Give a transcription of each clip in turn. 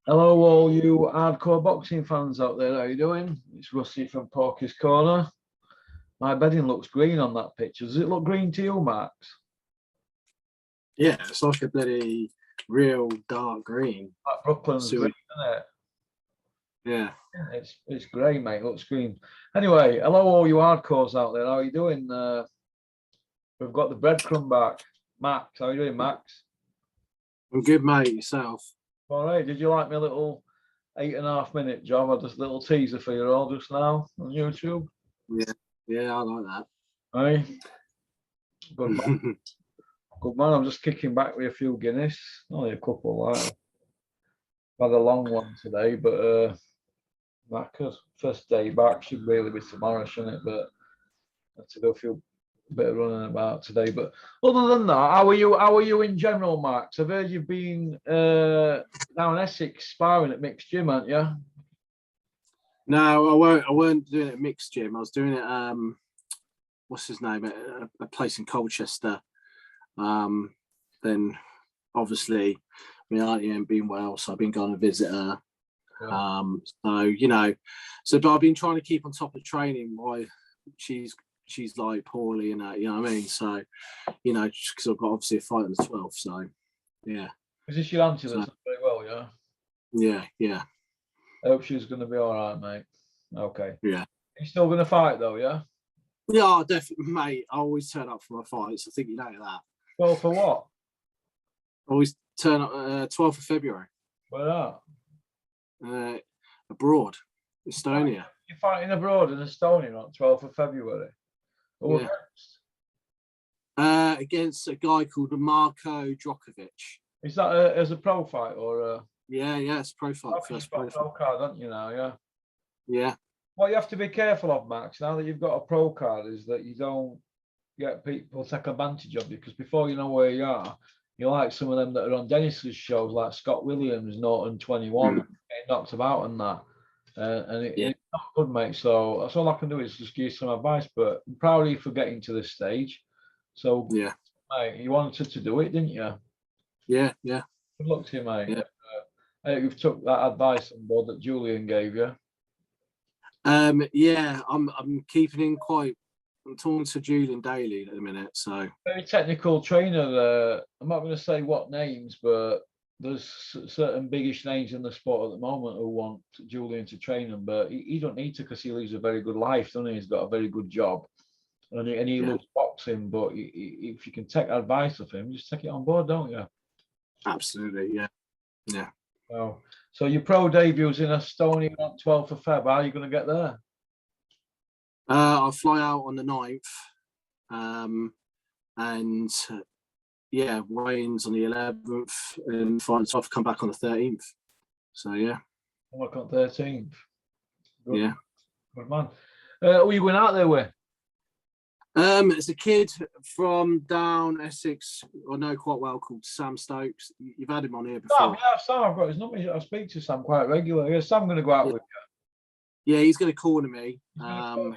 Hello, all you hardcore boxing fans out there. How you doing? It's Rusty from Porky's Corner. My bedding looks green on that picture. Does it look green to you, Max? Yeah, it's like a bloody real dark green. Like Brooklyn's green, isn't it? Yeah. It's grey, mate. It looks green. Anyway, hello, all you hardcores out there. How you doing? We've got the breadcrumb back. Max, how you doing, Max? I'm good, mate. Yourself? All right. Did you like my little 8.5 minute job? I just a little teaser for you all just now on YouTube. Yeah, I like that. Hey, good man. Good man. I'm just kicking back with a few Guinness. Only a couple. Like. Had a long one today, but knackered. First day back should really be tomorrow, shouldn't it? But I had to go through a bit of running about today. But other than that, how are you? How are you in general, Max? I've heard you've been down Essex sparring at Mixed Gym, haven't you? No, I weren't doing it at Mixed Gym. I was doing it what's his name? A place in Colchester. Then obviously my auntie ain't been well, so I've been going to visit her. Yeah. But I've been trying to keep on top of training while she's like poorly and that, you know what I mean? So, because I've got obviously a fight on the 12th, so yeah. Is this your auntie that's not very well, yeah? Yeah. I hope she's going to be all right, mate. Okay. Yeah. You're still going to fight, though, yeah? Yeah, definitely, mate. I always turn up for my fights. I think you know that. Well, for what? I always turn up 12th of February. Where at? Abroad, Estonia. You're fighting abroad in Estonia on 12th of February? Who against? Against a guy called Marko Djokovic. Is that as a pro fight or? Yeah, it's a pro fight. First pro card, don't you now? Yeah. Yeah. What you have to be careful of, Max, now that you've got a pro card, is that you don't get people take advantage of you, because before you know where you are, you're like some of them that are on Dennis's shows, like Scott Williams, Norton 21, getting knocked about and that. It's not good, mate. So that's all I can do is just give you some advice. But I'm proud of you for getting to this stage. So yeah, mate, you wanted to do it, didn't you? Yeah. Good luck to you, mate. Yeah. I hope you've took that advice on board that Julian gave you. Yeah, I'm keeping in quite. I'm talking to Julian daily at the minute, so very technical trainer. I'm not going to say what names, but there's certain biggish names in the sport at the moment who want Julian to train them, but he don't need to, because he lives a very good life, doesn't he? He's got a very good job, and he loves boxing. But if you can take advice of him, just take it on board, don't you? Absolutely, yeah. Oh, so your pro debut's in Estonia on 12th of Feb. How are you going to get there? I'll fly out on the 9th, and weigh-ins on the 11th, and fights off. Come back on the 13th. So yeah. Come back on 13th. Good. Yeah. Good man. Who are you going out there with? It's a kid from down Essex I know quite well called Sam Stokes. You've had him on here before. Sam. I've got his number. I speak to Sam quite regularly. Yeah, Sam going to go out with you. Yeah, he's going to corner me. And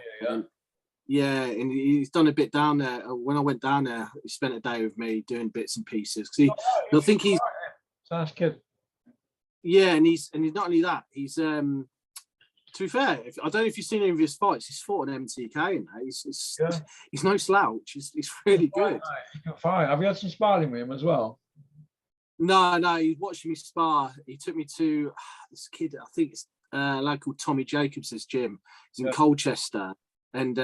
he's done a bit down there. When I went down there, he spent a day with me doing bits and pieces. I think he's nice kid. Yeah, and he's not only that. He's to be fair, I don't know if you've seen any of his fights. He's fought an MTK, and he's no slouch. He's really good. He can fight. Have you had some sparring with him as well? No. He watched me spar. He took me to this kid. I think it's a lad called Tommy Jacobs' gym. He's in Colchester, and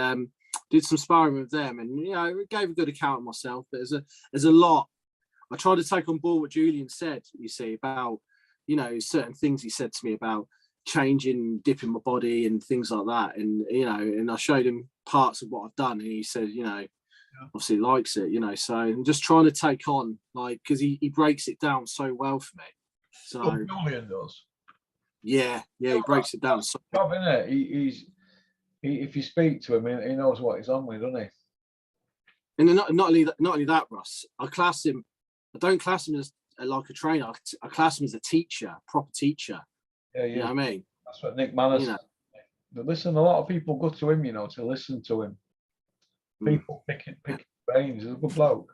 did some sparring with them, and gave a good account of myself. But there's a lot. I tried to take on board what Julian said. You see about certain things he said to me about changing, dipping my body and things like that, and and I showed him parts of what I've done, and he said obviously likes it. So I'm just trying to take on, like, because he breaks it down so well for me. So Julian does. Yeah, he breaks it down. So job, isn't it? If you speak to him, he knows what he's on with, doesn't he? And not only that, Russ, I don't class him as like a trainer. I class him as a teacher, proper teacher. Yeah. You know what I mean? That's what Nick Manners. But listen, a lot of people go to him, to listen to him. People picking brains. He's a good bloke.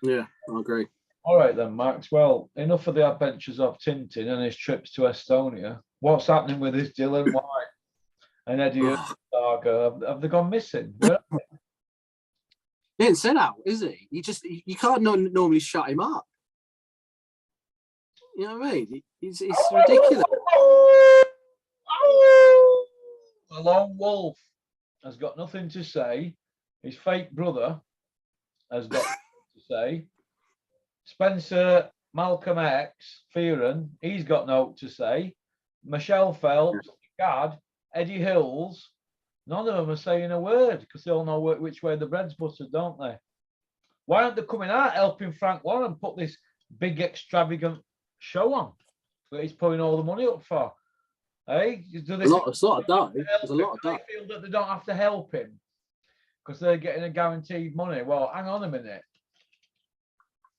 Yeah, I agree. All right then, Max. Well, enough of the adventures of Tintin and his trips to Estonia. What's happening with this Dylan White and Eddie saga? Have they gone missing? Where? He ain't sent out, is he? You can't normally shut him up. You know what I mean? It's ridiculous. The lone wolf has got nothing to say. His fake brother has got nothing to say. Spencer Malcolm X, Fearon, he's got no to say. Michelle Phelps, Gad, Eddie Hills, none of them are saying a word because they all know which way the bread's buttered, don't they? Why aren't they coming out helping Frank Warren put this big extravagant show on that he's putting all the money up for? Hey, do they a lot of dough. There's a lot of dough. They feel that they don't have to help him because they're getting a guaranteed money. Well, hang on a minute.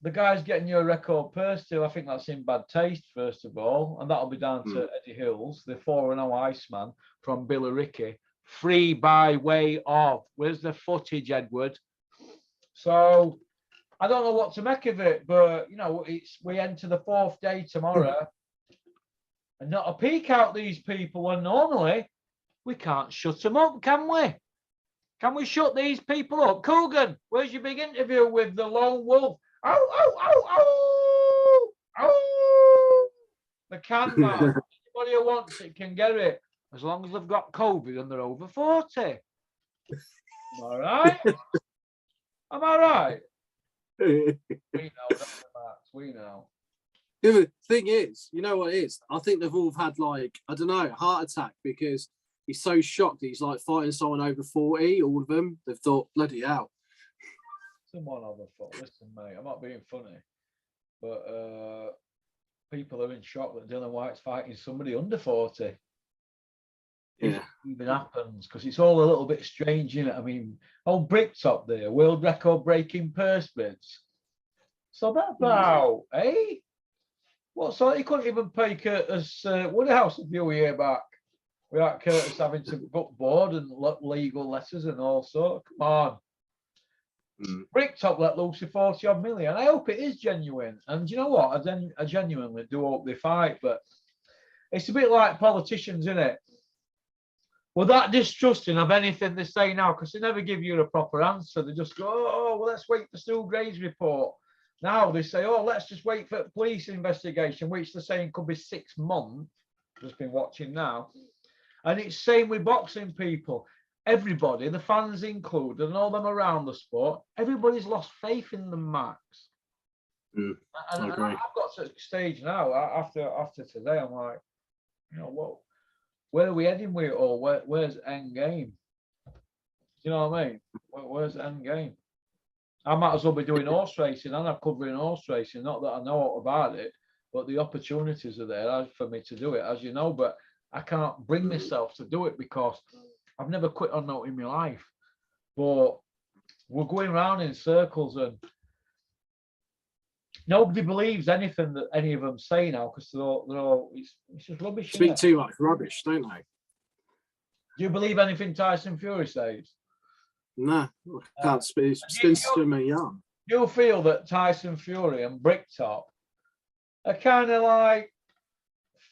The guy's getting you a record purse too. I think that's in bad taste, first of all. And that'll be down to Eddie Hills, the 4-0 Iceman from Billericay. Free by way of. Where's the footage, Edward? So I don't know what to make of it, but we enter the 4th day tomorrow. And not a peek out these people. And normally we can't shut them up, can we? Can we shut these people up? Coogan, where's your big interview with the lone wolf? Oh, oh, oh, oh, oh. The can man. Anybody who wants it can get it, as long as they've got COVID and they're over 40. Am I right? Am I right? We know that, Max. We know. The thing is, you know what it is? I think they've all had, like, I don't know, heart attack because he's so shocked he's like fighting someone over 40, all of them. They've thought, bloody hell. Someone over thought, listen, mate, I'm not being funny, but people are in shock that Dylan White's fighting somebody under 40. Yeah. It even happens because it's all a little bit strange, isn't it? I mean, old Bricktop there, world record breaking purse bids. So that's about, eh? What, so he couldn't even pay Curtis Woodhouse a few years back without Curtis having to book board and legal letters and all sorts. Come on. Bricktop let loose 40-odd million. I hope it is genuine. And you know what? I genuinely do hope they fight, but it's a bit like politicians, isn't it? We're that distrusting of anything they say now because they never give you a proper answer. They just go, oh, well, let's wait for Stu Gray's report. Now they say, oh, let's just wait for police investigation, which they're saying could be 6 months. Just been watching now. And it's same with boxing people. Everybody, the fans included, and all them around the sport, everybody's lost faith in them, Max. And I've got to a stage now, after today, I'm like, what? Where are we heading with it all? Where's end game? Do you know what I mean? Where's the end game? I might as well be doing horse racing and I'm covering horse racing. Not that I know all about it, but the opportunities are there for me to do it, as you know. But I can't bring myself to do it because I've never quit on note in my life. But we're going around in circles and nobody believes anything that any of them say now because they're all it's just rubbish. Speak too much rubbish, don't they? Do you believe anything Tyson Fury says? No, I can't speak. Spins to me young. You feel that Tyson Fury and Bricktop are kind of like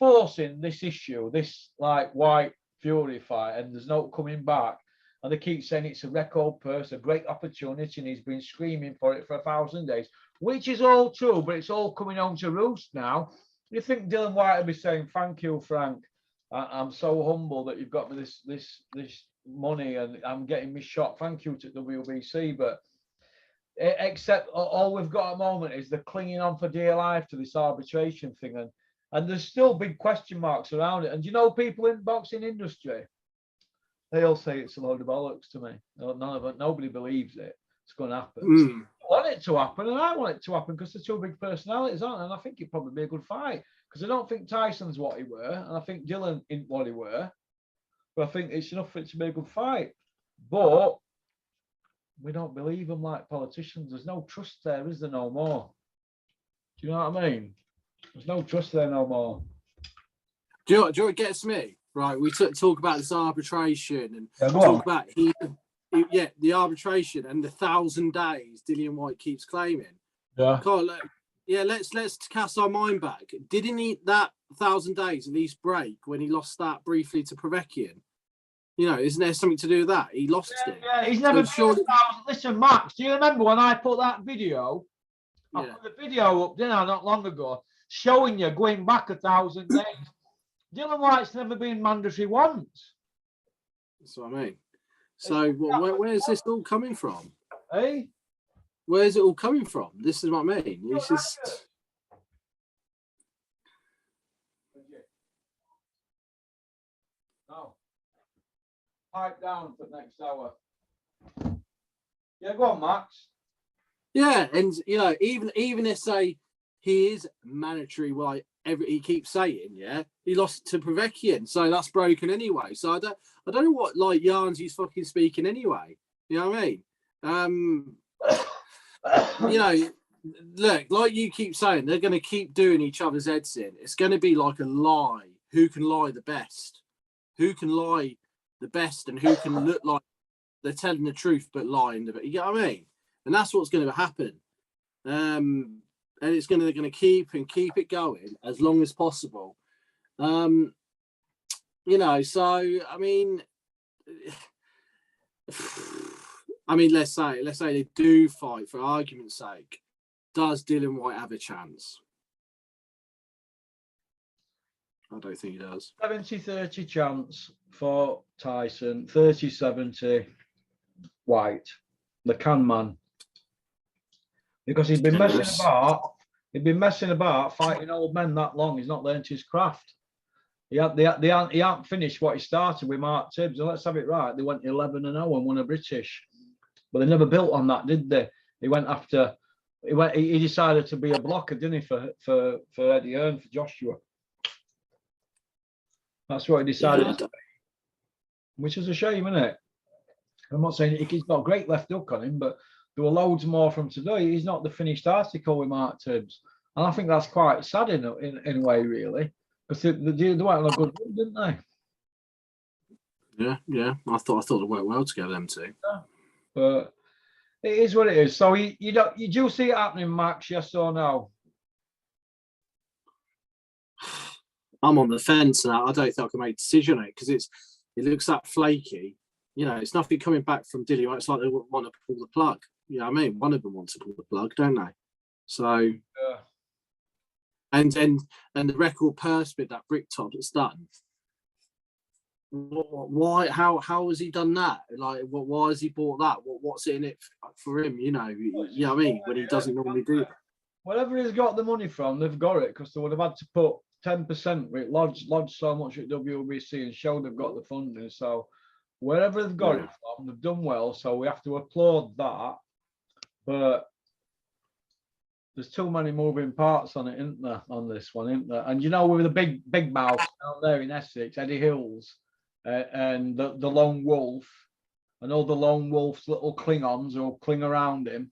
forcing this issue, this like White Fury fight, and there's no coming back. And they keep saying it's a record purse, a great opportunity, and he's been screaming for it for 1,000 days, which is all true, but it's all coming home to roost now. You think Dylan White would be saying, "Thank you, Frank. I'm so humble that you've got me this money, and I'm getting me shot. Thank you to WBC." But except all we've got at the moment is the clinging on for dear life to this arbitration thing, and there's still big question marks around it. And you know, people in the boxing industry, they all say it's a load of bollocks to me. None of it, nobody believes it. It's going to happen. I want it to happen, and I want it to happen because they're two big personalities, aren't they? And I think it'd probably be a good fight because I don't think Tyson's what he were, and I think Dylan isn't what he were. But I think it's enough for it to be a good fight. But we don't believe them like politicians. There's no trust there, is there, no more? Do you know what I mean? There's no trust there no more. Do you know what gets me? Right, we talk about this arbitration and talk about the arbitration and the 1,000 days Dillian White keeps claiming. Yeah. yeah, let's cast our mind back. Didn't he that 1,000 days at least break when he lost that briefly to Prevekian? You know, isn't there something to do with that? He lost it. Yeah, he's never So been 1,000. Listen, Max, do you remember when I put that video? I put the video up, didn't I, not long ago, showing you going back 1,000 days. Dylan White's never been mandatory once. That's what I mean. So where's this all coming from? Hey? Where's it all coming from? This is what I mean. It's just... No. Pipe down for next hour. Yeah, go on, Max. Yeah, and you know, even if say he is mandatory, like he keeps saying, yeah, he lost to Prevekian, so that's broken anyway. So I don't know what like yarns he's fucking speaking anyway. You know what I mean? You know, look, like you keep saying, they're going to keep doing each other's heads in. It's going to be like a lie. Who can lie the best? Who can lie the best, and who can look like they're telling the truth but lying? You know what I mean? And that's what's going to happen. And it's going to keep it going as long as possible. You know, so I mean, let's say they do fight for argument's sake. Does Dylan White have a chance? I don't think he does. 70-30 chance for Tyson, 30-70 White, the can man. Because he's been messing about. He's been messing about fighting old men that long. He's not learned his craft. He hadn't finished what he started with Mark Tibbs. And let's have it right. They went 11-0 and won a British. But they never built on that, did they? He went after. He decided to be a blocker, didn't he, for Eddie Hearn, for Joshua. That's what he decided, which is a shame, isn't it? I'm not saying he's got a great left hook on him, but there were loads more from today. He's not the finished article with Mark Tibbs. And I think that's quite sad in a way, really, because they went on a good run, didn't they? Yeah. I thought they worked well together, them two. Yeah. But it is what it is. So you do see it happening, Max? Yes or no? I'm on the fence now. I don't think I can make a decision on it because it looks that flaky. You know, it's nothing coming back from Dilly. It's like they want to pull the plug. You know what I mean? One of them wants to pull the plug, don't they? So, yeah. And the record purse bid that Bricktop has done. Why? How has he done that? Like, why has he bought that? What's in it for him? You know what I mean? When he doesn't normally do that. Wherever he's got the money from, they've got it because they would have had to put 10% with lodge so much at WBC and show they've got the funding. So wherever they've got it from, they've done well. So we have to applaud that. But there's too many moving parts on it, isn't there? On this one, isn't there? And you know, with the big mouth down there in Essex, Eddie Hills, and the lone wolf, and all the lone wolf's little Klingons who cling around him,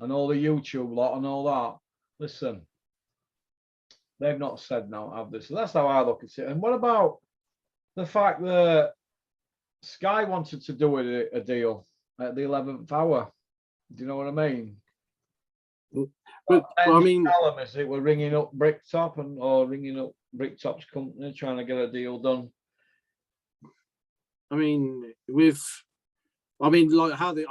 and all the YouTube lot and all that. Listen, they've not said no, have they? So that's how I look at it. And what about the fact that Sky wanted to do a deal at the 11th hour? Do you know what I mean? But I mean, is it we're ringing up Bricktop or ringing up Bricktop's company trying to get a deal done? I mean, like I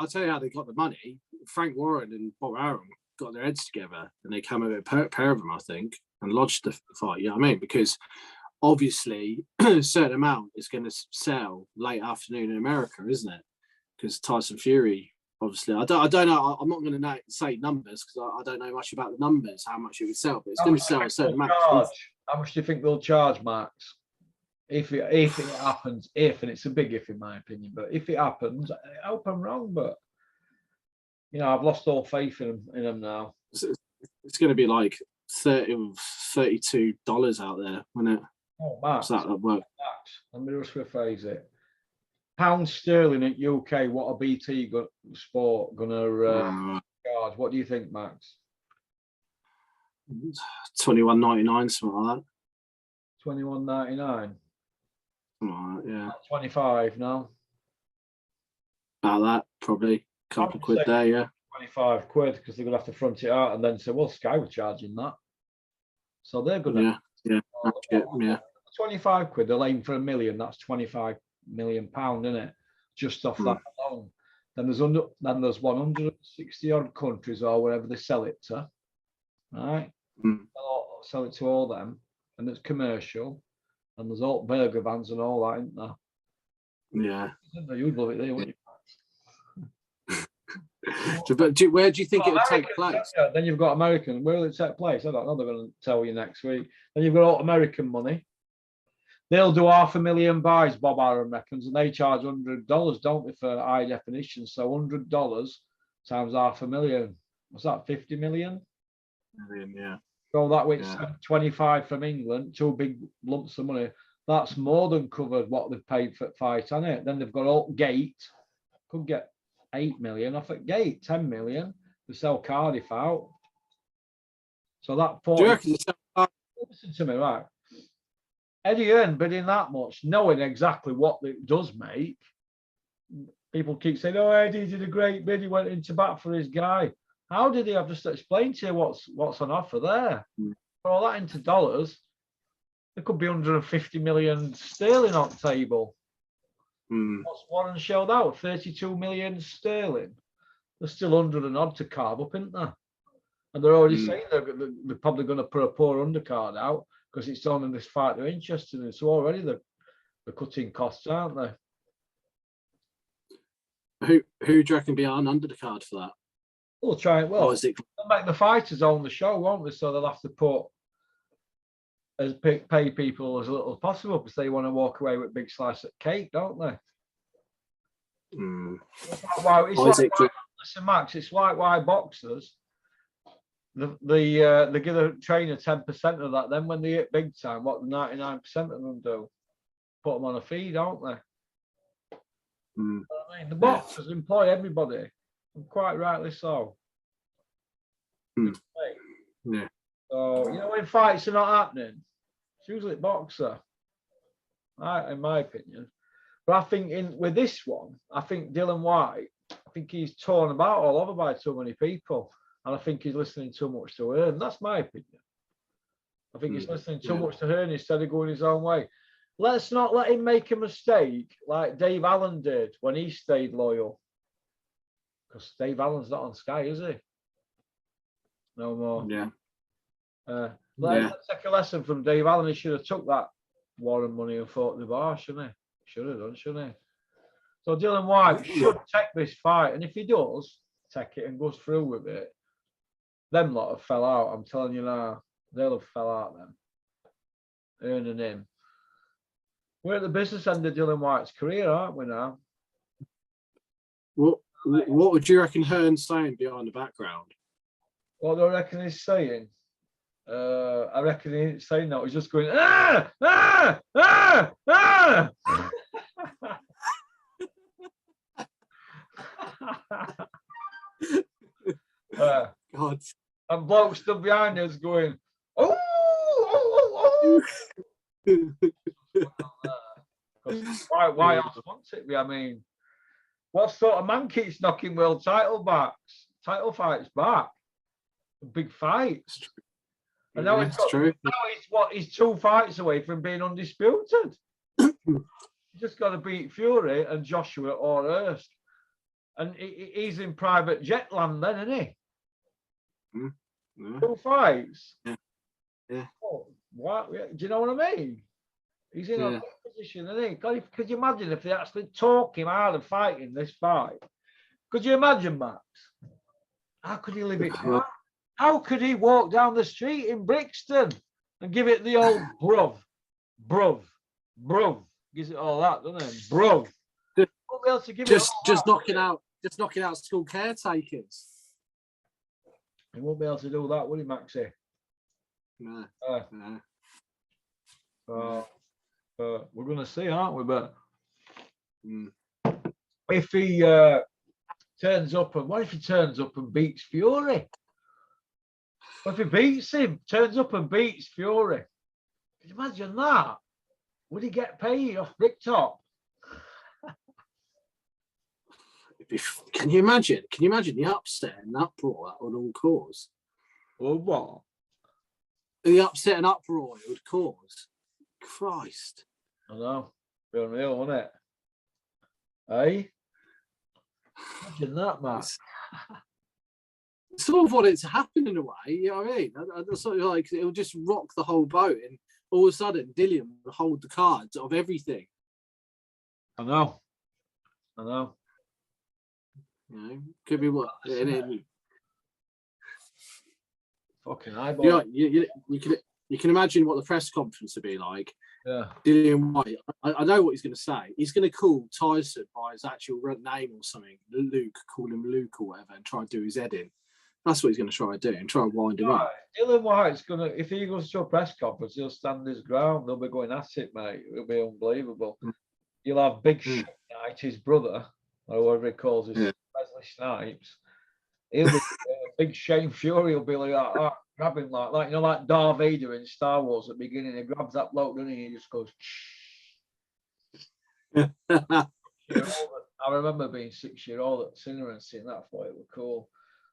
tell you how they got the money. Frank Warren and Bob Arum got their heads together and they came over a pair of them, I think, and lodged the fight. You know what I mean? Because obviously a certain amount is going to sell late afternoon in America, isn't it? Because Tyson Fury, obviously, I don't know. I'm not going to say numbers because I don't know much about the numbers, how much it would sell, but it's going to sell a certain amount. How much do you think they'll charge, Max? If it happens, and it's a big if in my opinion, but if it happens, I hope I'm wrong, but you know, I've lost all faith in them now. It's going to be like $32 out there, wouldn't it? Oh, Max. So that'll work. Max, let me just rephrase it. Pound sterling at UK, what a BT Sport gonna charge? What do you think, Max? $21.99, something like that. $21.99. Yeah. 25 now. About that, probably. A couple of quid there, yeah. £25 because they're going to have to front it out and then say, well, Sky were charging that. So they're going to. Yeah. £25, they'll aim for £1 million. That's £25 million, isn't it? Just off that alone. Then there's 160 odd countries or wherever they sell it to. Right? They'll sell it to all them, and it's commercial. And there's all burger vans and all that, isn't there? Yeah. You'd love it there, wouldn't you? But where do you think it would take place? Then you've got American. Where will it take place? I don't know. They're going to tell you next week. Then you've got all American money. They'll do 500,000 buys, Bob Aaron reckons, and they charge $100, don't they, for high definition? So $100 times 500,000. What's that? 50 million? Yeah. Go that way. 25 from England. 2 big lumps of money. That's more than covered what they've paid for the fight, hasn't it? Then they've got all Gate. Could get 8 million off at Gate, 10 million to sell Cardiff out. So that 40. Listen to me, right? Eddie Hearn bidding that much, knowing exactly what it does make. People keep saying, "Oh, Eddie did a great bid. He went into bat for his guy." How did he? I've just explained to you what's on offer there. For all that into dollars, there could be 150 million sterling on the table. What's Warren shelled out? 32 million sterling. There's still 100 and odd to carve up, isn't there? And they're already saying they're probably going to put a poor undercard out because it's only this fight they're interested in. So already they're cutting costs, aren't they? Who do you reckon be on under the card for that? We'll try it. Well, they'll make the fighters own the show, won't they? So they'll have to pay people as little as possible because they want to walk away with a big slice of cake, don't they? Listen, Max, it's like why boxers they give the trainer 10% of that. Then when they hit big time, what the 99% of them do? Put them on a fee, don't they? You know what I mean? The boxers employ everybody, and quite rightly so. Yeah. So when fights are not happening, it's usually boxer, right? In my opinion. But I think with this one, I think Dylan White, I think he's torn about all over by too many people. And I think he's listening too much to Hearn. That's my opinion. I think he's listening too much to Hearn instead of going his own way. Let's not let him make a mistake like Dave Allen did when he stayed loyal. Because Dave Allen's not on Sky, is he? No more. Yeah. Let's take a lesson from Dave Allen. He should have took that Warren money and fought the bar, shouldn't he? Should have done, shouldn't he? So Dylan White should take this fight. And if he does take it and goes through with it, them lot have fell out. I'm telling you now, they'll have fell out then. Hearn and him. We're at the business end of Dylan White's career, aren't we now? What would you reckon Hearn's saying behind the background? What do I reckon he's saying? I reckon he's saying that. He's just going, ah, ah, ah, ah. God. And blokes stood behind us going, oh, oh, oh, oh. Why else wants it? I mean, what sort of man keeps knocking world title fights back? Big fights. And now he's 2 fights away from being undisputed. He's just got to beat Fury and Joshua or Hurst. And he's in private jet land then, isn't he? 2 fights. Yeah. Oh, what? Do you know what I mean? He's in a position, isn't he? Could you imagine if they actually talk him out of fighting this fight? Could you imagine, Max? How could he live it down? How could he walk down the street in Brixton and give it the old bruv? Gives it all that, doesn't it? Bruv. Won't be able to give just knocking out school caretakers. He won't be able to do that, will he, Maxie? No. We're going to see, aren't we? But if he turns up and beats Fury? What if he beats him, turns up and beats Fury? Can you imagine that? Would he get paid off Bricktop? Can you imagine? Can you imagine the upset and uproar that would all cause? Well, what? The upset and uproar it would cause. Christ. I know. Be unreal, wouldn't it? Eh? Imagine that, man. It's sort of what it's happened in a way, you know what I mean? I sort of like it will just rock the whole boat, and all of a sudden Dillian will hold the cards of everything. I know. You know, could be what. Fucking eyeball. Yeah, you can imagine what the press conference would be like. Yeah. Dillian White. I know what he's going to say. He's going to call Tyson by his actual name or something. Luke, call him Luke or whatever, and try and do his head in. That's what he's going to try and do, and try and wind him up. Dillian White's gonna, if he goes to a press conference, he'll stand his ground. They'll be going at it, mate. It'll be unbelievable. You'll have Big Knight, his brother, or whatever he calls his Wesley Snipes. He'll be Big Shane Fury. He'll be like that, grabbing like you know, like Darth Vader in Star Wars at the beginning. He grabs that bloke, doesn't he? He just goes. I remember being 6-year-old at the cinema and seeing that. I thought it was cool.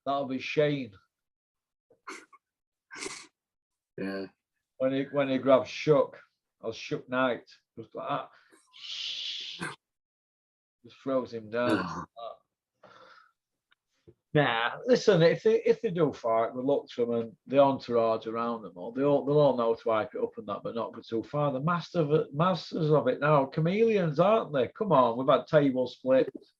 That'll be Shane. Yeah. When he grabs Shook, or Shook Knight, just like that. Just throws him down. Nah, listen, if they do fight, we look to them and the entourage around them, they'll all know to hype it up and that, but not go too far. The masters of it now, chameleons, aren't they? Come on, we've had table splits.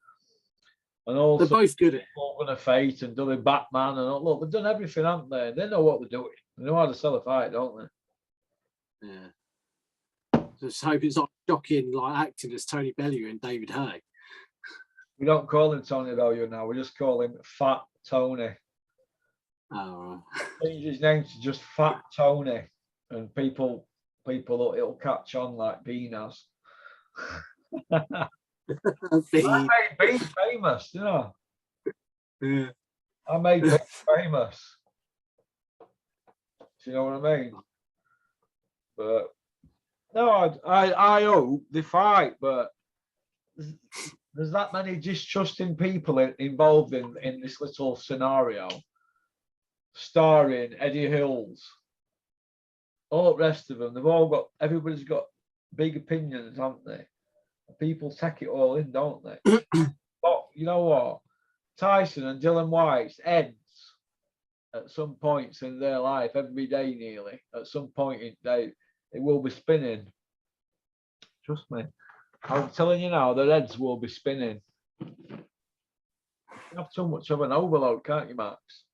And also, they're both good at Woven of Fate and doing Batman and all. Look, they've done everything, haven't they? They know what they're doing. They know how to sell a fight, don't they? Yeah. Just hope it's not shocking like acting as Tony Bellew and David Haye. We don't call him Tony Bellew now. We just call him Fat Tony. Oh, right. Change his name to just Fat Tony, and people, it'll catch on like Bean has. I made Bean famous, you know. Yeah. I made Bean famous. Do you know what I mean? But no, I hope they fight, but there's that many distrusting people involved in this little scenario, starring Eddie Hills. All the rest of them, everybody's got big opinions, haven't they? People take it all in, don't they? But you know what? Tyson and Dillian White's heads at some points in their life, every day nearly, at some point in day, it will be spinning. Trust me. I'm telling you now, their heads will be spinning. You have too much of an overload, can't you, Max?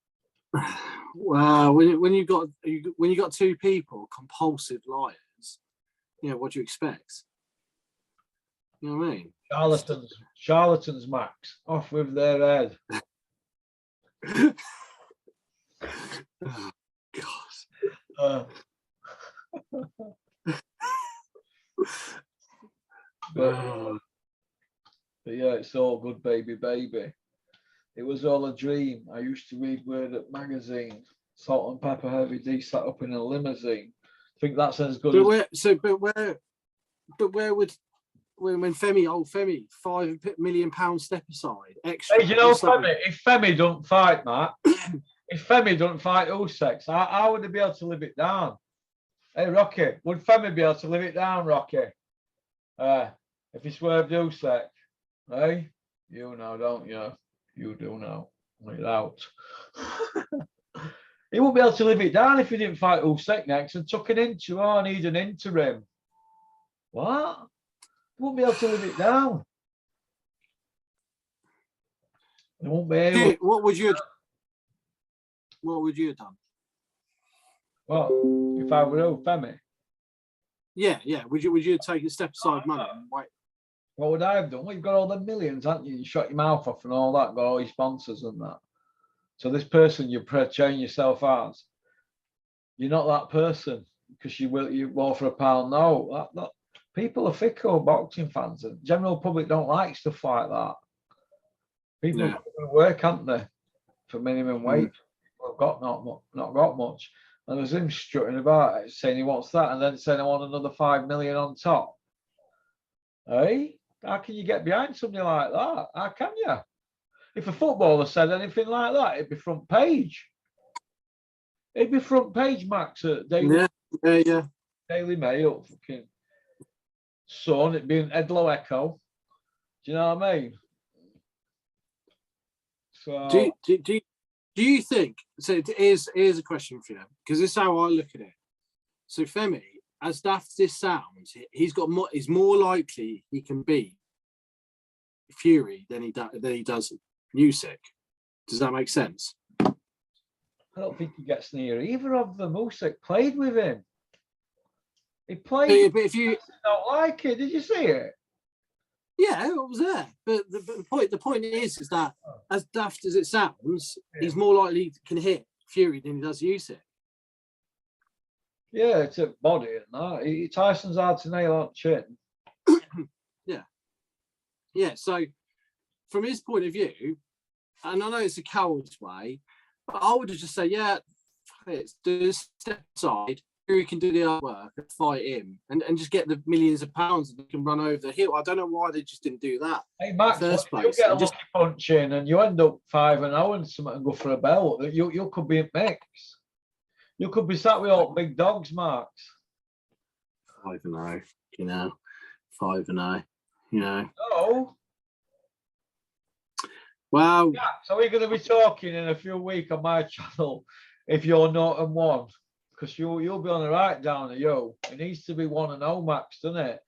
Well, when you got two people, compulsive liars, you know, what do you expect? You know what I mean? Charlatans, Max. Off with their head. Oh, God. But yeah, it's all good, baby. It was all a dream. I used to read Word Up magazine. Salt and Pepper Heavy D sat up in a limousine. I think that's as good but where would when old Femi, £5 million step aside extra? Hey, you know, Femi, if Femi don't fight, Matt, if Femi don't fight Usyk, how would he be able to live it down? Hey, Rocky, would Femi be able to live it down, Rocky? If he swerved Usyk, hey, you know, don't you? You do know. You're out. He won't be able to live it down if he didn't fight Usyk next and took an interim. Oh, I need an interim. What? He won't be able to live it down. He won't be able. What would you have done? What? If I were Femi? Yeah. Would you take a step aside money and wait? What would I have done? Well, you've got all the millions, haven't you? You shut your mouth off and all that, got all your sponsors and that. So this person you portraying yourself as, you're not that person because you war for a pound. No, that people are fickle, boxing fans, and general public don't like stuff like that. People have work, haven't they, for minimum wage? People have got not got much. And there's him strutting about it, saying he wants that, and then saying I want another 5 million on top. Hey, how can you get behind something like that? How can you? If a footballer said anything like that, it'd be front page. It'd be front page, Max, at Daily Mail, fucking Sun. It'd be an Edlow Echo. Do you know what I mean? So do you think? So here's a question for you, because this is how I look at it. So Femi, as daft as this sounds, he's more likely he can beat Fury than he does Usyk. Does that make sense? I don't think he gets near either of them. Usyk played with him. He played. But if you don't like it, did you see it? Yeah, I was there. But the point is that as daft as it sounds, he's more likely can hit Fury than he does Usyk. Yeah, it's a body and that. Tyson's hard to nail on chin. Yeah. So from his point of view, and I know it's a coward's way, but I would just say, yeah, do step aside. Fury can do the hard work and fight him, and just get the millions of pounds that can run over the hill. I don't know why they just didn't do that. Hey Max, you get a lucky punch in and you end up 5-0 and something and go for a belt. You could be a mix. You could be sat with all big dogs, Max. 5-0, 5-0, Oh. Well, yeah, so we're going to be talking in a few weeks on my channel if you're 0-1. Because you'll be on the right down to you. It needs to be 1-0, Max, doesn't it?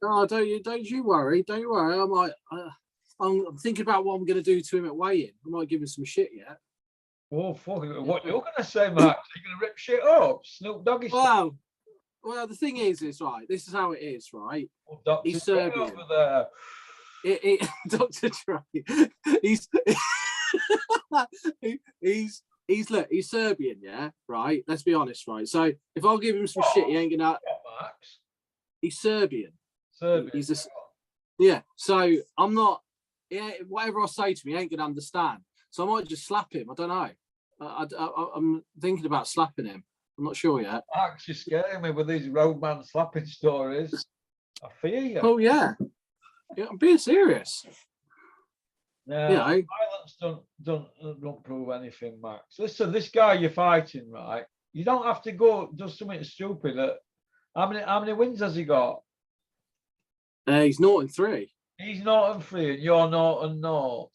No, don't you worry. Don't you worry. I'm thinking about what I'm going to do to him at weigh-in. I might give him some shit yet. Oh, fuck. What you're going to say, Max? You're going to rip shit up? Snoop Doggy stuff? Well, the thing is right. This is how it is, right? Well, Dr. He's Serbian. Over there. Dr. Dre. He's Serbian, yeah, right? Let's be honest, right? So if I'll give him some shit, he ain't gonna. Max. He's Serbian. Serbian. Yeah. So I'm not. Yeah, whatever I say to him, he ain't gonna understand. So I might just slap him. I don't know. I'm thinking about slapping him. I'm not sure yet. Max, you're scaring me with these roadman slapping stories. I fear you. Oh yeah. I'm being serious. No, violence don't prove anything, Max. Listen, this guy you're fighting, right? You don't have to go do something stupid. How many wins has he got? He's 0-3. He's 0-3, and you're 0-0.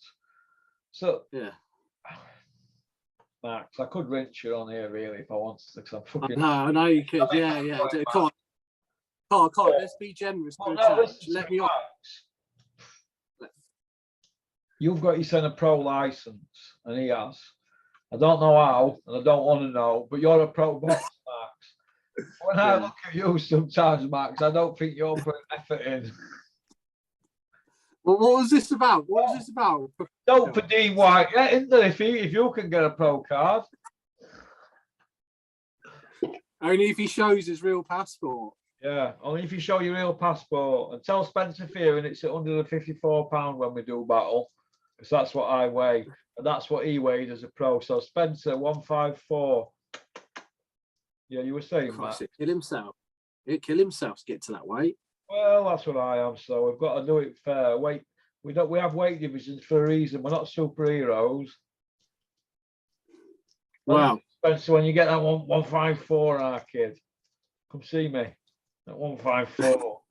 So yeah, Max, I could rinse you on here really if I wanted to. Because I'm fucking. I know you could. Yeah. Come on. Let's be generous. Let me off. You've got yourself a pro license, and he has. I don't know how, and I don't want to know, but you're a pro box, Max. When I look at you sometimes, Max, I don't think you're putting effort in. Well, what was this about? Don't for Dean White, yeah, isn't there? If you can get a pro card. Only if he shows his real passport. Yeah, only if you show your real passport. And tell Spencer Fearing it's at £154 when we do battle. Because that's what I weigh. And that's what he weighed as a pro. So Spencer, 154. Yeah, you were saying, Matt. He'd kill himself to get to that weight. Well, that's what I am. So we've got to do it fair. We have weight divisions for a reason. We're not superheroes. Wow. Spencer, when you get that 154, kid, come see me at 154.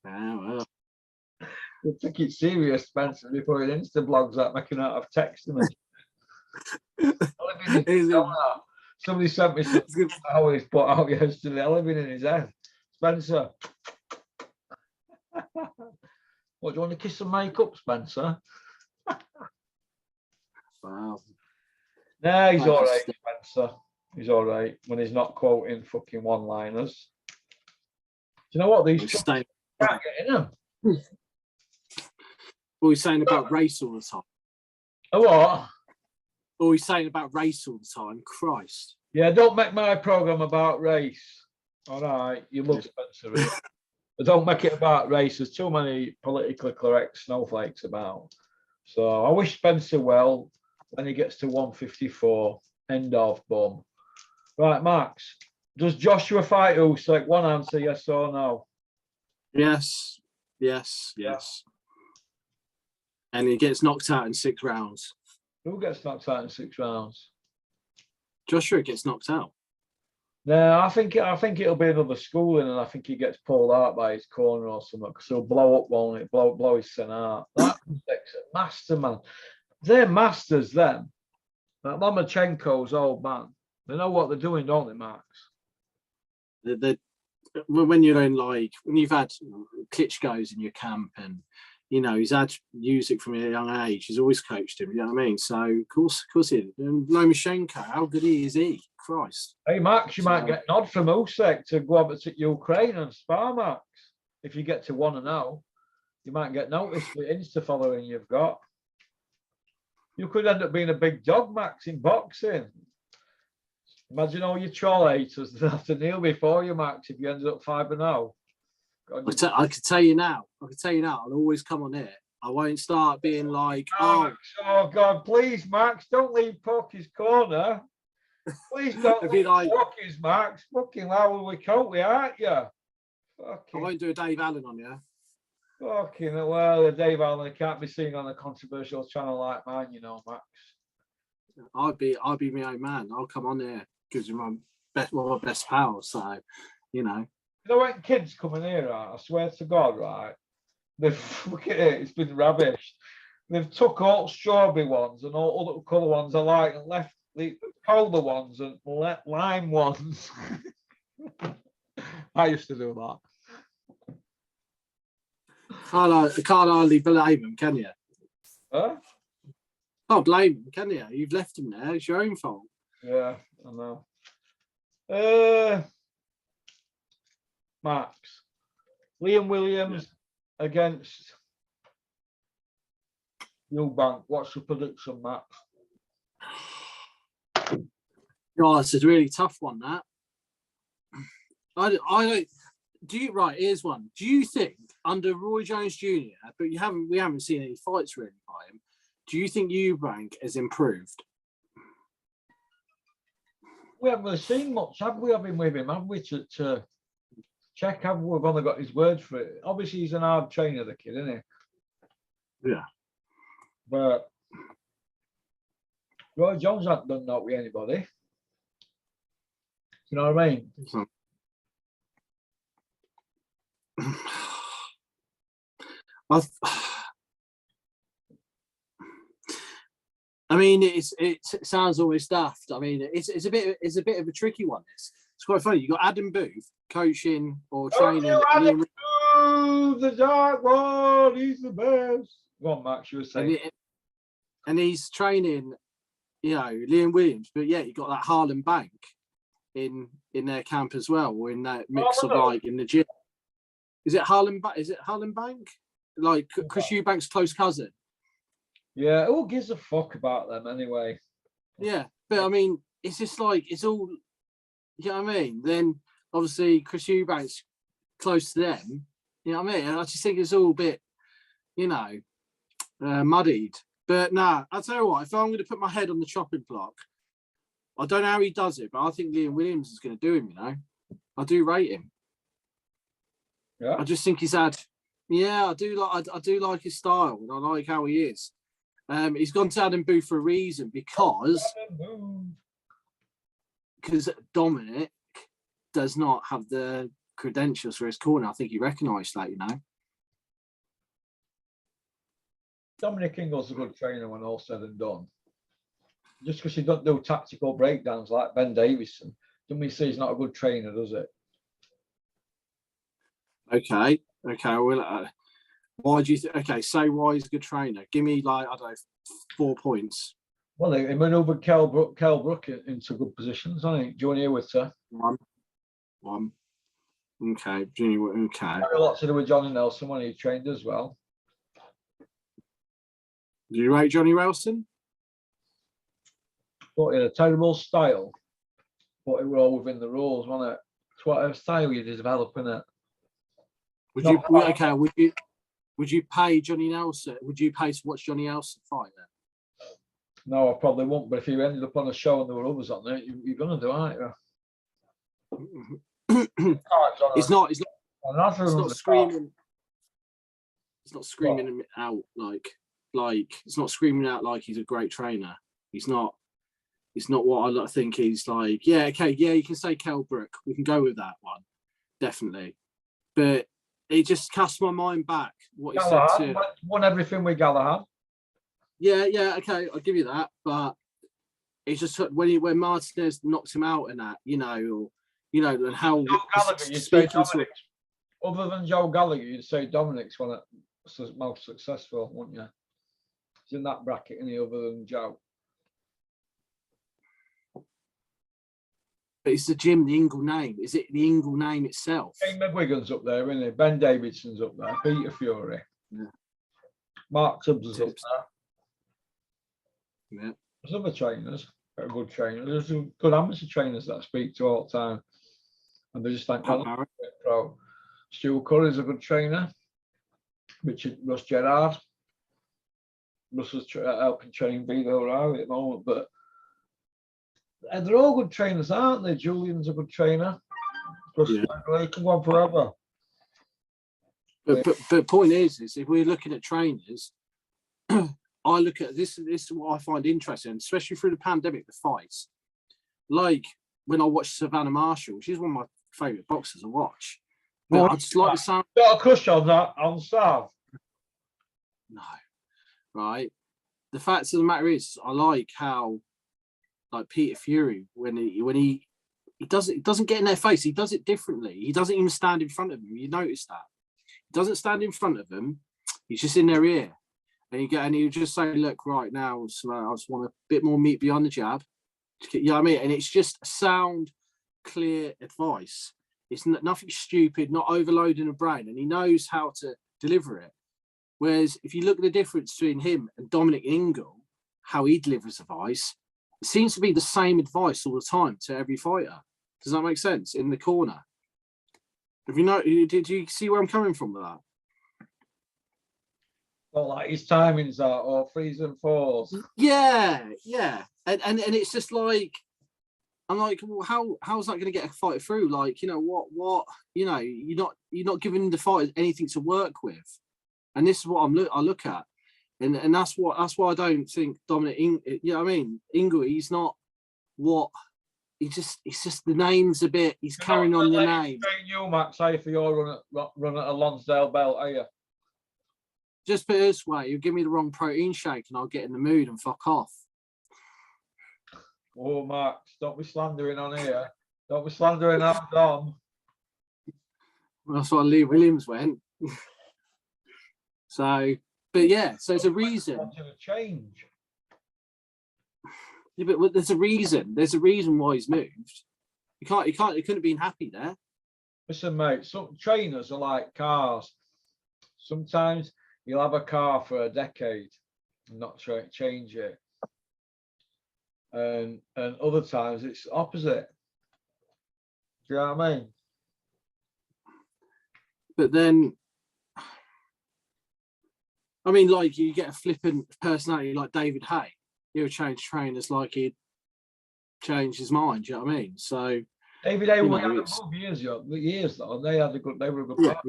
Wow. You take it serious, Spencer, before your Insta blogs that making out of texting me. Somebody sent me some how he's put out yesterday. I living in his head. Spencer. What, do you want to kiss some makeup, Spencer? Wow. Nah, he's all right, Spencer. He's all right when he's not quoting fucking one-liners. Do you know what? These can't get in them. What he's saying about race all the time. A what? What he's saying about race all the time. Christ. Yeah, don't make my program about race. All right, you love Spencer. But don't make it about race. There's too many politically correct snowflakes about. So I wish Spencer well when he gets to 154. End of, boom. Right, Max. Does Joshua fight Usyk? One answer, yes or no? Yes. and he gets knocked out in 6 rounds. Who gets knocked out in 6 rounds? Joshua gets knocked out. No, I think it'll be another schooling, and I think he gets pulled out by his corner or something because he'll blow up, won't it? Blow his son out. That's a master, man. They're masters, them. That Lomachenko's old man. They know what they're doing, don't they, Max? When you're in, like, when you've had Klitschko's in your camp, and you know he's had music from a young age. He's always coached him. You know what I mean? So of course he did. And Lomachenko, how good is he? Christ. Hey, Max, you might get nod from Usyk to go over to Ukraine and spar, Max. If you get to 1-0, you might get noticed for the Insta following you've got. You could end up being a big dog, Max, in boxing. Imagine all your troll haters that have to kneel before you, Max, if you ended up 5-0. I could tell you now. I'll always come on it. I won't start being like, oh God, please, Max, don't leave Pocky's corner. Please don't leave Pocky's, Max. Fucking hell, we cope, aren't you? I won't do a Dave Allen on you. Fucking well, Dave Allen can't be seen on a controversial channel like mine, you know, Max. I'll be my own man. I'll come on here because you're my best pal. So, you know. You know when kids come in here, right? I swear to God, right? Look at it, it's been ravished. They've took all strawberry ones and all other colour ones I like and left the polar ones and lime ones. I used to do that. Can't hardly blame him, can you? Huh? Can't blame him, can you? You've left him there. It's your own fault. Yeah, I know. Max. Liam Williams against Eubank. What's the prediction, Max? Oh, it's a really tough one, that. I don't. Do you, right, here's one. Do you think under Roy Jones Jr., but we haven't seen any fights really by him, do you think Eubank has improved? We haven't really seen much, have we? I've been with him, have we, to check? Have we? We've only got his word for it. Obviously, he's an hard trainer, the kid, isn't he? Yeah. But Roy Jones hasn't done that with anybody. You know what I mean? I mean, it sounds always daft. I mean, it's a bit of a tricky one. It's quite funny. You got Adam Booth coaching or training. Adam Booth, the dark one. He's the best. Go on, Max. You were saying. And he's training, you know, Liam Williams. But yeah, you got that Harlan Bank in their camp as well, or in that mix of like in the gym. Is it Harlan Bank? Like Chris Eubank's close cousin. Yeah, who gives a fuck about them anyway? Yeah, but I mean, it's just like it's all. You know what I mean? Then obviously Chris Eubank's close to them. You know what I mean? And I just think it's all a bit, you know, muddied. But nah, I'll tell you what. If I'm going to put my head on the chopping block, I don't know how he does it, but I think Liam Williams is going to do him. You know, I do rate him. Yeah, I just think he's had. Yeah, I do like his style, and I like how he is. He's gone to Adam Booth for a reason because Dominic does not have the credentials for his corner. I think he recognised that, you know. Dominic Ingle's a good trainer when all said and done. Just because he doesn't do tactical breakdowns like Ben Davison, doesn't mean he's not a good trainer, does it? Okay. Well, why do you think? Okay, say why he's a good trainer. Give me like I don't know, 4 points. Well, he manoeuvred Kell Brook into good positions, I think. Johnny Whitter. One. Okay, Junior. Okay. Had a lot to do with Johnny Nelson when he trained as well. Do you rate Johnny Nelson? But he had a terrible style, but it were all within the rules, wasn't it? It's whatever style you develop, innit? Would you pay Johnny Nelson? Would you pay to watch Johnny Nelson fight then? No, I probably won't. But if you ended up on a show and there were others on there, you're gonna do, aren't you? It's not screaming. It's not screaming him out like. like, it's not screaming out like he's a great trainer. He's not. It's not what I think he's like. Yeah, okay, yeah, you can say Kell Brook. We can go with that one, definitely. But it just cast my mind back what he said to. Won everything with Galahad. Yeah, okay, I'll give you that. But it's just when Martinez knocked him out and that, and how Joe Gallagher, you'd say Dominic. Other than Joe Gallagher, you'd say Dominic's one of the most successful, wouldn't you? He's in that bracket, any other than Joe. But it's the Ingle name. Is it the Ingle name itself? Shane McGuigan's up there, isn't he? Ben Davidson's up there. Peter Fury. Yeah. Mark Tubbs is up there. Yeah. There's other trainers, good trainers. There's good amateur trainers that I speak to all the time. And they just think, pro. Stuart Curry's a good trainer. Russ Gerrard. Russ is helping train Vito O'Reilly at the moment, but they're all good trainers, aren't they? Julian's a good trainer. He can go on forever. But point is if we're looking at trainers, I look at this is what I find interesting, especially through the pandemic, the fights. Like when I watch Savannah Marshall, she's one of my favourite boxers to watch. But I just like the sound. Got a crush on that on Sav? No, right. The fact of the matter is, I like how, like Peter Fury, when he doesn't get in their face, he does it differently. He doesn't even stand in front of them. You notice that he doesn't stand in front of them. He's just in their ear, and you just say, "Look, right now, so I just want a bit more meat beyond the jab." You know what I mean? And it's just sound, clear advice. It's nothing stupid, not overloading the brain, and he knows how to deliver it. Whereas if you look at the difference between him and Dominic Ingle, how he delivers advice, it seems to be the same advice all the time to every fighter. Does that make sense? In the corner. Did you see where I'm coming from with that? Well, like his timings are, or 3s and 4s. Yeah. And it's just like, I'm like, well, how's that going to get a fighter through? Like, what, you're not giving the fighters anything to work with. And this is what I look at. And that's why I don't think Dominic Ingle, he's not what it's just the name's a bit, he's carrying on the name. You, Max, say for your run at a Lonsdale belt, are you? Just put it this way, you give me the wrong protein shake and I'll get in the mood and fuck off. Oh, Max, don't be slandering on here. Don't be slandering our Dom. That's what Lee Williams went. So, but yeah, so there's a reason. Change. Yeah, but there's a reason. There's a reason why he's moved. He couldn't have been happy there. Listen, mate, some trainers are like cars. Sometimes you'll have a car for a decade and not change it. And other times it's opposite. Do you know what I mean? But then, I mean, like you get a flippant personality like David Hay. He'll change trainers like he'd change his mind. Do you know what I mean? So David Hay had a good years though. They were a good part.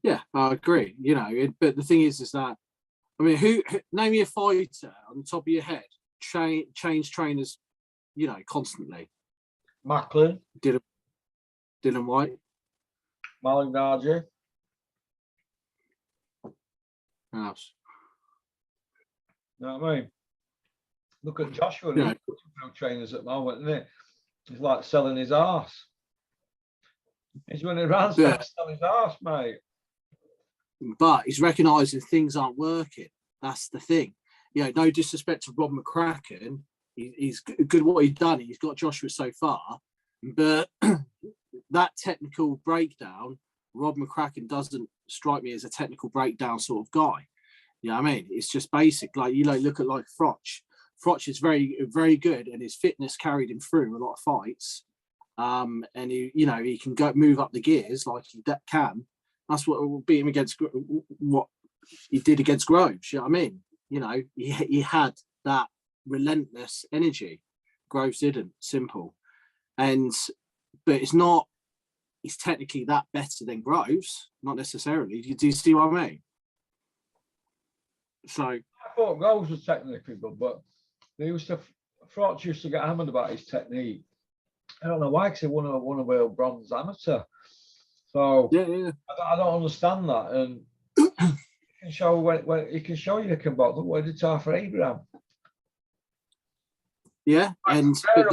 Yeah, I agree. But the thing is that, I mean, who name me a fighter on the top of your head change trainers, constantly. Macklin, Dylan White, Malik Narji. Who else? You know what I mean? Look at Joshua. He's through trainers at the moment, isn't he? He's like selling his arse. He's running around selling his arse, mate. But he's recognising things aren't working. That's the thing. No disrespect to Rob McCracken. He's good at what he's done. He's got Joshua so far. But that technical breakdown, Rob McCracken doesn't strike me as a technical breakdown sort of guy. You know what I mean? It's just basic. Like, look at like Froch. Froch is very, very good, and his fitness carried him through a lot of fights. And he can move up the gears like he can. That's what beat him against what he did against Groves. You know what I mean? He had that relentless energy. Groves didn't. Simple. But it's not. He's technically that better than Groves. Not necessarily. Do you see what I mean? So I thought Rose was technically good, but they used to, Frotch used to get hammered about his technique. I don't know why, because he won a world bronze amateur. So yeah. I don't understand that. And he can show when he can show you can box. Look what he did to Arthur Abraham. Yeah, but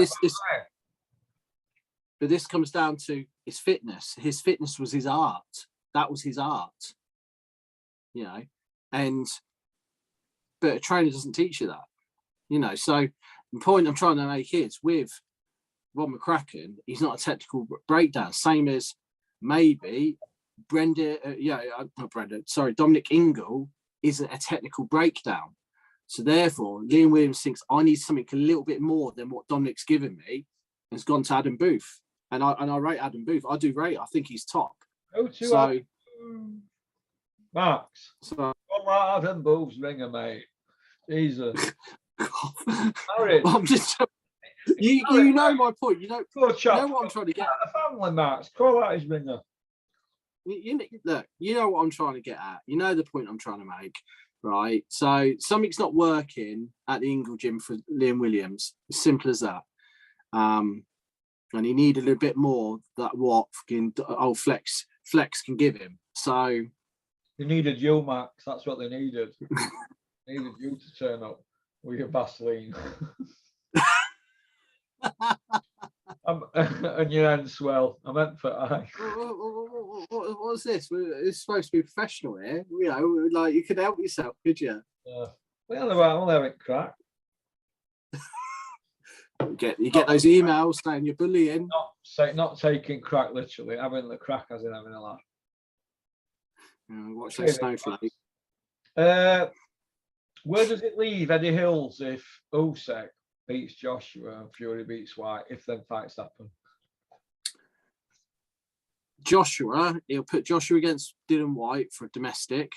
this comes down to his fitness. His fitness was his art. That was his art. You know, but a trainer doesn't teach you that. You know, so the point I'm trying to make is with Rob McCracken, he's not a technical breakdown. Same as maybe Dominic Ingle isn't a technical breakdown. So therefore, Liam Williams thinks I need something a little bit more than what Dominic's given me, and has gone to Adam Booth. And I rate Adam Booth. I do rate. I think he's top. So, Max. Adam Booth's ringer, mate. Jesus. I'm just. You know my point. You know what I'm trying to get. The family, Max. Call out his ringer. Look, you know what I'm trying to get at. You know the point I'm trying to make, right? So something's not working at the Ingle gym for Liam Williams. As simple as that. And he needed a bit more that what old Flex can give him. So they needed you, Max. That's what they needed. They needed you to turn up with your Vaseline. And your end swell. I meant for eye. What's this? It's supposed to be professional here. You know, like you could help yourself, could you? Well, have it crack. You get those emails saying you're bullying. Not taking crack literally, having the crack as in having a laugh. Watch that snowflake. Where does it leave Eddie Hills if Usyk beats Joshua and Fury beats White, if them fights happen? He'll put Joshua against Dylan White for a domestic,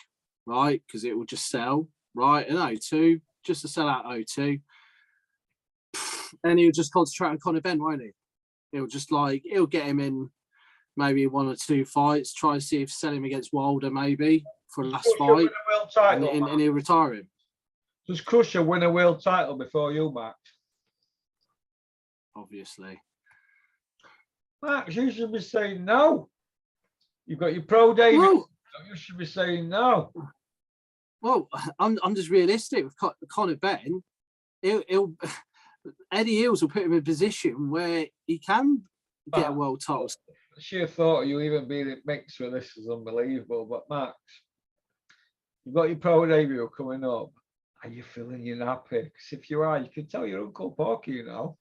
right? Because it will just sell, right? And O2, just to sell out O2. And he'll just concentrate on Conor Benn, won't he? He'll get him in maybe 1 or 2 fights, try and see if sell him against Wilder maybe for the last fight, and he'll retire him. Does Crusher win a world title before you, Max? Obviously. Max, you should be saying no. You've got your pro debut. Well, you should be saying no. Well, I'm just realistic with Conor Benn. Eddie Hills will put him in a position where he can get a world title. The sheer thought of you even being mixed with this is unbelievable. But Max, you've got your pro debut coming up. Are you feeling your nappy? Because if you are, you can tell your Uncle Porky, you know.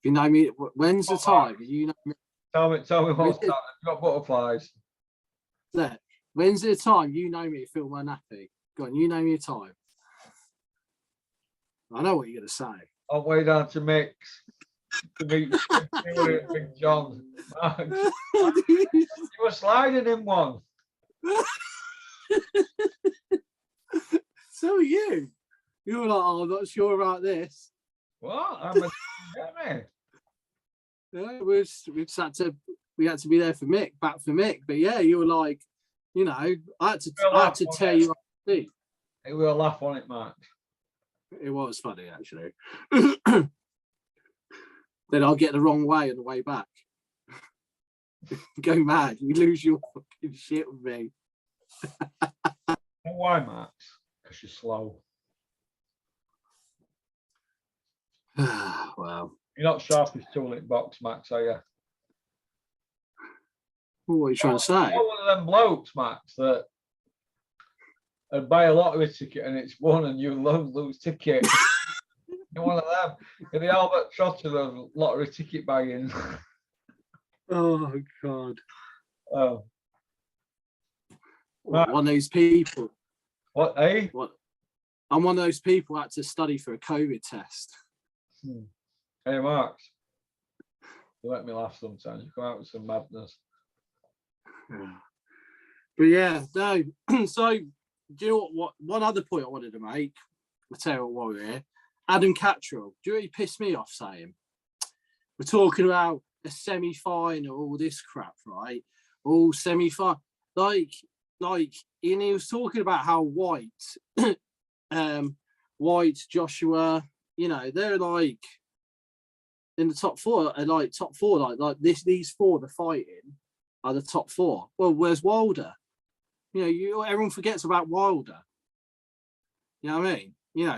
You know me. When's the time? You know me. Tell me what's happening. You've got butterflies. Look, when's the time? You know me to feel my nappy. Go on, you know me a time. I know what you're going to say. On way down to Mix to meet Big John. You were sliding in one. So are you. You were like, oh, I'm not sure about this. What? Yeah, we had to be there for Mick, back for Mick. But yeah, you were like, you know, I had to tear you off the seat. It will laugh on it, Mark. It was funny, actually. Then I'll get the wrong way on the way back. Go mad. You lose your fucking shit with me. Why, Max? Because you're slow. Wow. You're not sharp as toilet box, Max, are you? What are you trying to say? You're one of them blokes, Max, that buy a lottery ticket and it's won and you lose ticket. You're one of them. You're the Albert Trotter of lottery ticket bagging. Oh, God. Oh. One of those people. What, eh? What? I'm one of those people who had to study for a COVID test. Hey, Mark. You let me laugh sometimes. You come out with some madness. But yeah, no. So, do you know what? One other point I wanted to make. I'll tell you what, while we're here. Adam Cattrall. Do you know what he pissed me off saying? We're talking about a semi-final, all this crap, right? All semi-final. Like, like, and he was talking about how White, Joshua, you know, they're like in the top four, these four they're fighting are the top four. Well, where's Wilder? You know, everyone forgets about Wilder. You know what I mean? You know,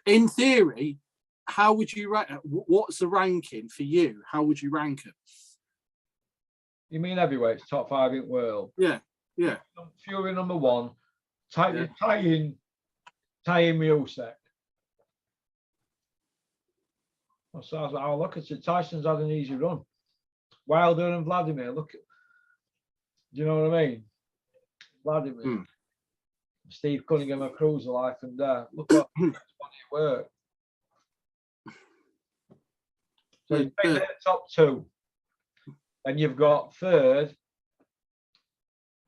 in theory, how would you rank? What's the ranking for you? How would you rank it? You mean heavyweights, top 5 in the world? Yeah. Fury number 1. Tying Miocic. So I was like, oh, look at it. Tyson's had an easy run. Wilder and Vladimir. Look at, do you know what I mean? Vladimir. Steve Cunningham, a cruiser life and death. Look what work. So you take the top 2. And you've got third,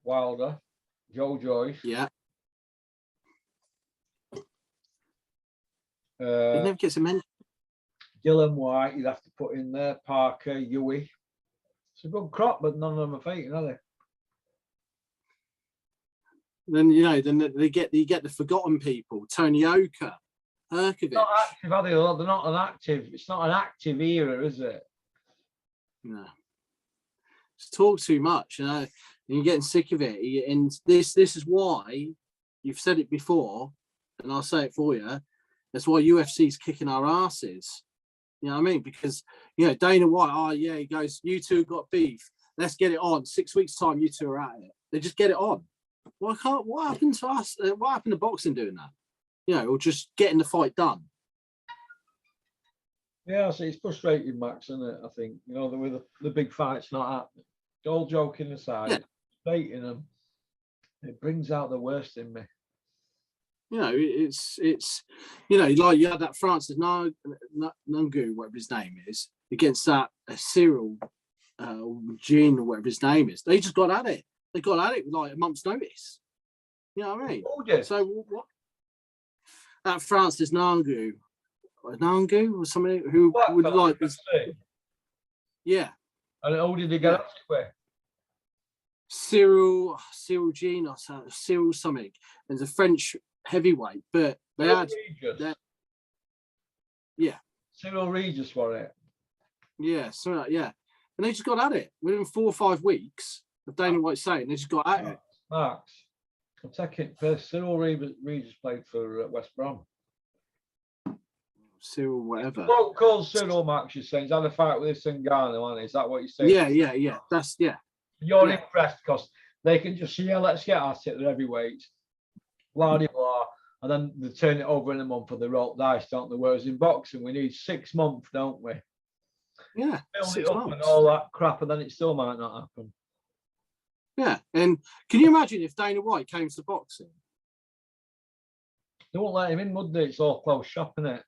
Wilder, Joe Joyce. Yeah. He never gets a mention. Dylan White, you'd have to put in there. Parker, Huey. It's a good crop, but none of them are fighting, are they? Then you get the forgotten people. Tony Oka, Herkovich. Not active, are they? They're not an active. It's not an active era, is it? No. Just talk too much, you know, and you're getting sick of it. And this is why you've said it before, and I'll say it for you. That's why UFC's kicking our asses. You know what I mean? Because, you know, Dana White, oh yeah, he goes, you two got beef. Let's get it on. 6 weeks' time, you two are at it. They just get it on. What happened to us? What happened to boxing doing that? You know, or just getting the fight done. Yeah, so it's frustrating, Max, isn't it? I think, you know, with the big fights not happening. All joking aside, fighting them, it brings out the worst in me. You know, it's you know, like you had that Francis Ngannou, whatever his name is, against that Cyril Jean or whatever his name is. They just got at it. They got at it with like a month's notice. You know what I mean? So what? That Francis Ngannou or somebody who would like this. Yeah. And how did he get up to it? Cyril Jean or Cyril something. There's a French heavyweight, but they had Cyril Regis for it. Yeah, so yeah. And they just got at it within 4 or 5 weeks of Dana White saying they just got at it. Max, I'm taking it first. Cyril Regis played for West Brom. Cyril, whatever. What calls Cyril, Max, you're saying? He's had a fight with this Ngannou, hasn't he? Is that what you're saying? Yeah. That's You're impressed because they can just say, let's get at it, they're heavyweights. Blah, blah, blah. And then they turn it over in a month for the roll dice, don't they? Whereas in boxing, we need 6 months, don't we? Yeah. Build it up and all that crap, and then it still might not happen. Yeah. And can you imagine if Dana White came to boxing? They won't let him in, would they? It's all close shop, isn't it?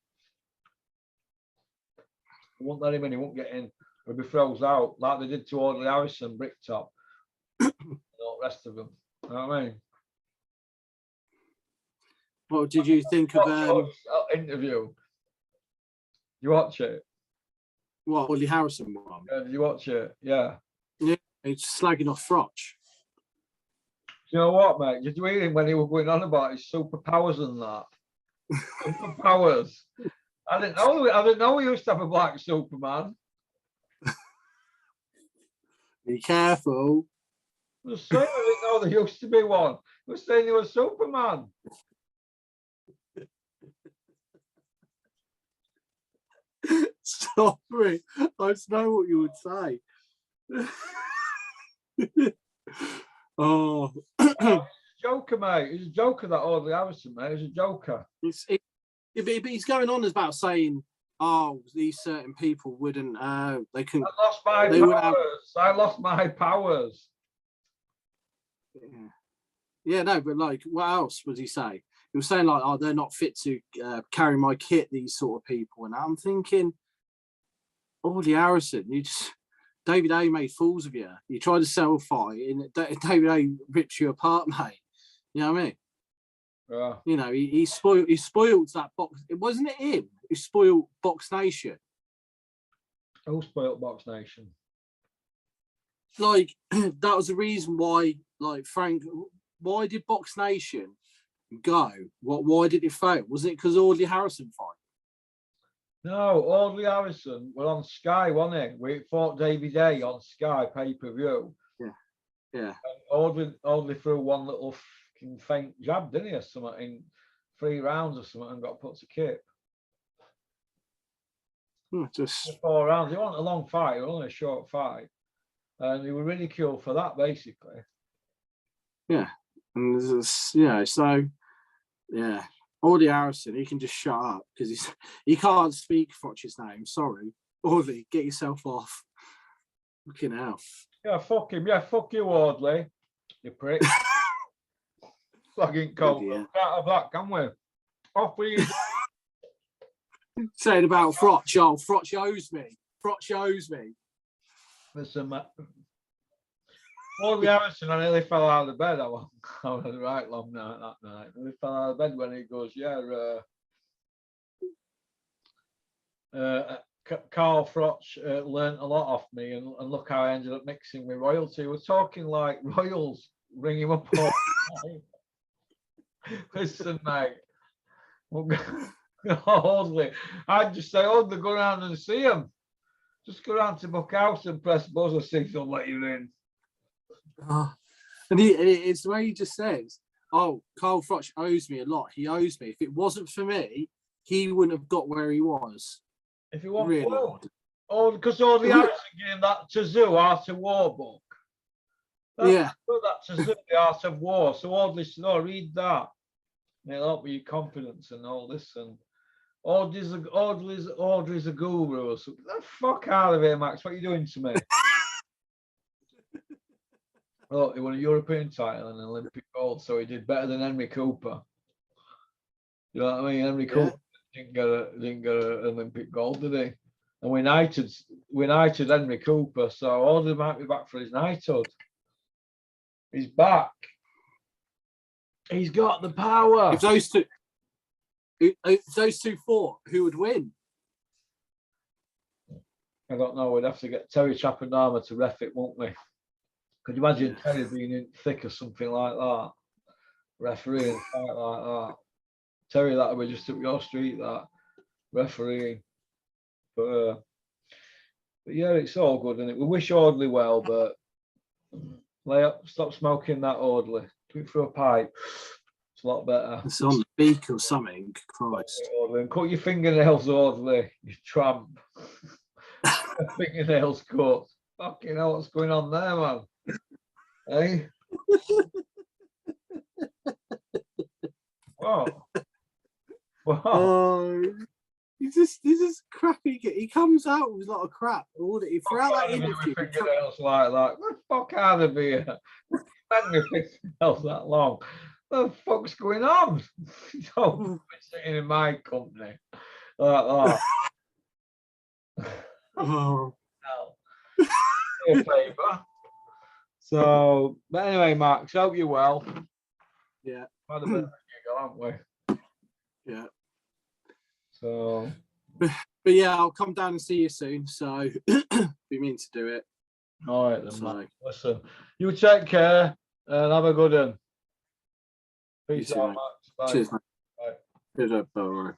They won't let him in, he won't get in. He'll be froze out, like they did to Audley Harrison, Bricktop, and all the rest of them. You know what I mean? What did you think of interview? You watch it? What, Audley Harrison one? Yeah, you watch it? Yeah. Yeah, he's slagging off Frotch. You know what, mate? Did you hear him when he was going on about his superpowers and that? Superpowers. I didn't know he used to have a black Superman. Be careful. I was saying, I didn't know there used to be one. I was saying he was Superman. Sorry, I just know what you would say. Oh. Joker, mate. He's a joker, that Audley Harrison, mate. He's a joker. But he's going on about saying, oh, these certain people wouldn't, they couldn't. I lost my powers. I lost my powers. Yeah, no, but like, what else was he saying? He was saying like, oh, they're not fit to carry my kit, these sort of people. And I'm thinking, Audley Harrison, David A made fools of you. You tried to sell a fight and David A rips you apart, mate. You know what I mean? Yeah. You know, he spoiled that box. It wasn't it him who spoiled Box Nation. Who spoiled Box Nation? Like, that was the reason why, like, Frank, why did Box Nation go? Why did it fail? Was it because Audley Harrison fight? No, Audley Harrison were on Sky, wasn't he? We fought Davy Day on Sky pay-per-view. Yeah. Audley threw one little fucking faint jab, didn't he, or something, in 3 rounds or something, and got put to kip. Just 4 rounds. It wasn't a long fight, it was only a short fight. And they were ridiculed for that, basically. yeah. And there's this, so yeah. Audley Harrison, he can just shut up because he can't speak Frotch's name. Sorry. Audley, get yourself off. Fucking hell. Yeah, fuck him. Yeah, fuck you, Audley. You prick. Fucking cold. Can't have that, can we? Off with you. Saying about Frotch, Frotch owes me. Frotch owes me. Listen, Matt. Audley Harrison, I nearly fell out of bed. I was a right long night that night. I nearly fell out of bed when he goes, Carl Frotch learnt a lot off me, and look how I ended up mixing with royalty. We're talking like royals, ring him up all the time. Listen, mate. Audley, I'd just say, Audley, go around and see him. Just go around to Buck House and press buzzer, see if they'll let you in. And it's the way he just says, oh, Carl Frotch owes me a lot. He owes me. If it wasn't for me, he wouldn't have got where he was. If you want really? Because Audley Harrison gave that to Zoo, Art of War book. That to Zoo, the Art of War. So Audley said, oh, read that. And it'll help with your confidence and all this. And Audley's a guru or something. Get the fuck out of here, Max. What are you doing to me? Look, he won a European title and an Olympic gold, so he did better than Henry Cooper. You know what I mean? Henry Cooper didn't get an Olympic gold, did he? And we knighted Henry Cooper, so Audley might be back for his knighthood. He's back. He's got the power. If those two fought, who would win? I don't know. We'd have to get Terry Chappendama to ref it, won't we? Could you imagine Terry being in thick or something like that? Refereeing a fight like that. Terry, that would be just up your street, that refereeing. But yeah, it's all good, and we wish Audley well, but lay up, stop smoking that, Audley. Do it through a pipe. It's a lot better. It's on the beak or something. Christ. Audley, and cut your fingernails, Audley. You tramp. Fingernails cut. Fucking hell, what's going on there, man? Hey? What? Oh, he's just crappy. He comes out with a lot of crap. He throughout that interview. Fingernails like that. Get the fuck out of here. Make me fingernails that long. What the fuck's going on? Don't be sitting in my company like that. Oh. A favour. So, but anyway, Max, hope you're well. Yeah. Had a bit of a giggle, haven't we? Yeah. So. But yeah, I'll come down and see you soon. So, be mean to do it. All right then, Max. Listen, you take care and have a good one. Peace out, Max. Bye. Cheers, mate. Bye. Good. Bye.